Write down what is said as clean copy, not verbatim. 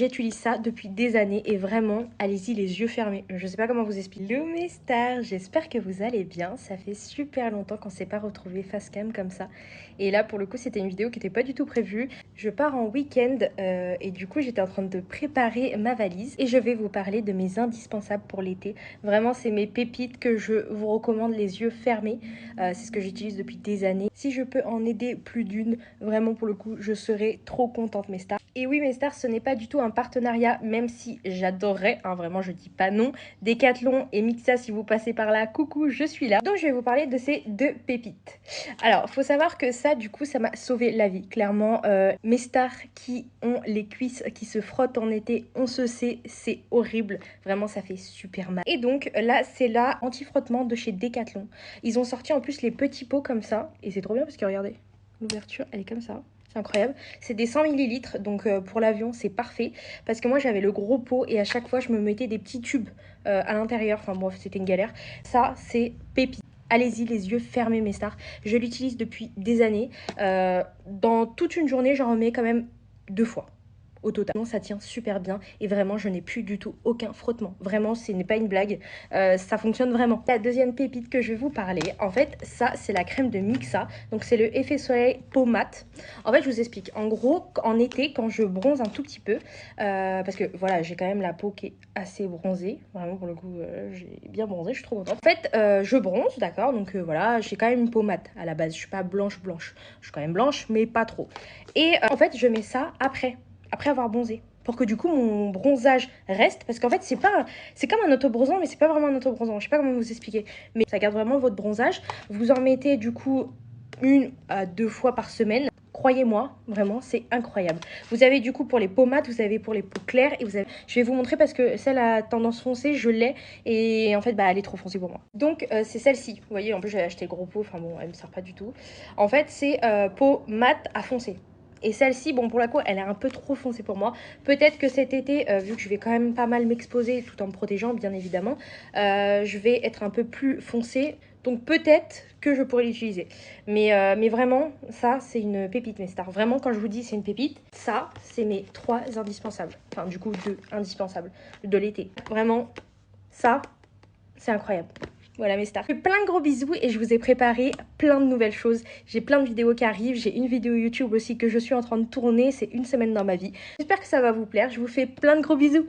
J'utilise ça depuis des années et vraiment, allez-y les yeux fermés. Je sais pas comment vous expliquer. Hello mes stars, j'espère que vous allez bien. Ça fait super longtemps qu'on s'est pas retrouvé face cam comme ça. Et là pour le coup c'était une vidéo qui n'était pas du tout prévue. Je pars en week-end et du coup j'étais en train de préparer ma valise. Et je vais vous parler de mes indispensables pour l'été. Vraiment c'est mes pépites que je vous recommande les yeux fermés. C'est ce que j'utilise depuis des années. Si je peux en aider plus d'une, vraiment pour le coup je serai trop contente mes stars. Et oui mes stars, ce n'est pas du tout un partenariat, même si j'adorerais, hein, vraiment je dis pas non. Decathlon et Mixa, si vous passez par là, coucou, je suis là. Donc je vais vous parler de ces deux pépites. Alors faut savoir que ça du coup ça m'a sauvé la vie, clairement. Mes stars qui ont les cuisses qui se frottent en été, on se sait, c'est horrible, vraiment ça fait super mal. Et donc là c'est la anti-frottement de chez Decathlon. Ils ont sorti en plus les petits pots comme ça, et c'est trop bien parce que regardez, l'ouverture elle est comme ça. C'est incroyable. C'est des 100 ml, donc pour l'avion, c'est parfait. Parce que moi, j'avais le gros pot et à chaque fois, je me mettais des petits tubes à l'intérieur. Enfin bref, c'était une galère. Ça, c'est pépite. Allez-y, les yeux fermés, mes stars. Je l'utilise depuis des années. Dans toute une journée, j'en remets quand même 2 fois. Au total, ça tient super bien et vraiment je n'ai plus du tout aucun frottement. Vraiment, ce n'est pas une blague, ça fonctionne vraiment. La deuxième pépite que je vais vous parler, en fait, ça c'est la crème de Mixa. Donc c'est le effet soleil peau mat. En fait, je vous explique. En gros, en été, quand je bronze un tout petit peu, parce que voilà, j'ai quand même la peau qui est assez bronzée. Vraiment, pour le coup, j'ai bien bronzé, je suis trop contente. En fait, je bronze, d'accord, donc voilà, j'ai quand même une peau mat à la base. Je suis pas blanche. Je suis quand même blanche, mais pas trop. Et en fait, je mets ça après avoir bronzé, pour que du coup mon bronzage reste, parce qu'en fait c'est comme un auto-bronzant, mais c'est pas vraiment un auto-bronzant, je sais pas comment vous expliquer, mais ça garde vraiment votre bronzage. Vous en mettez du coup 1 à 2 fois par semaine. Croyez-moi, vraiment, c'est incroyable. Vous avez du coup pour les peaux mates, vous avez pour les peaux claires, et vous avez... Je vais vous montrer parce que celle à tendance foncée, je l'ai, et en fait, bah, elle est trop foncée pour moi. Donc, c'est celle-ci. Vous voyez, en plus, j'ai acheté le gros pot, enfin bon, elle me sert pas du tout. En fait, c'est peau mate à foncé. Et celle-ci, bon, pour la coup, elle est un peu trop foncée pour moi. Peut-être que cet été, vu que je vais quand même pas mal m'exposer tout en me protégeant, bien évidemment, je vais être un peu plus foncée. Donc peut-être que je pourrais l'utiliser. Mais vraiment, ça, c'est une pépite, mes stars. Vraiment, quand je vous dis c'est une pépite, ça, c'est mes 3 indispensables. Enfin, du coup, 2 indispensables de l'été. Vraiment, ça, c'est incroyable. Voilà mes stars. Plein de gros bisous et je vous ai préparé plein de nouvelles choses. J'ai plein de vidéos qui arrivent. J'ai une vidéo YouTube aussi que je suis en train de tourner. C'est une semaine dans ma vie. J'espère que ça va vous plaire. Je vous fais plein de gros bisous.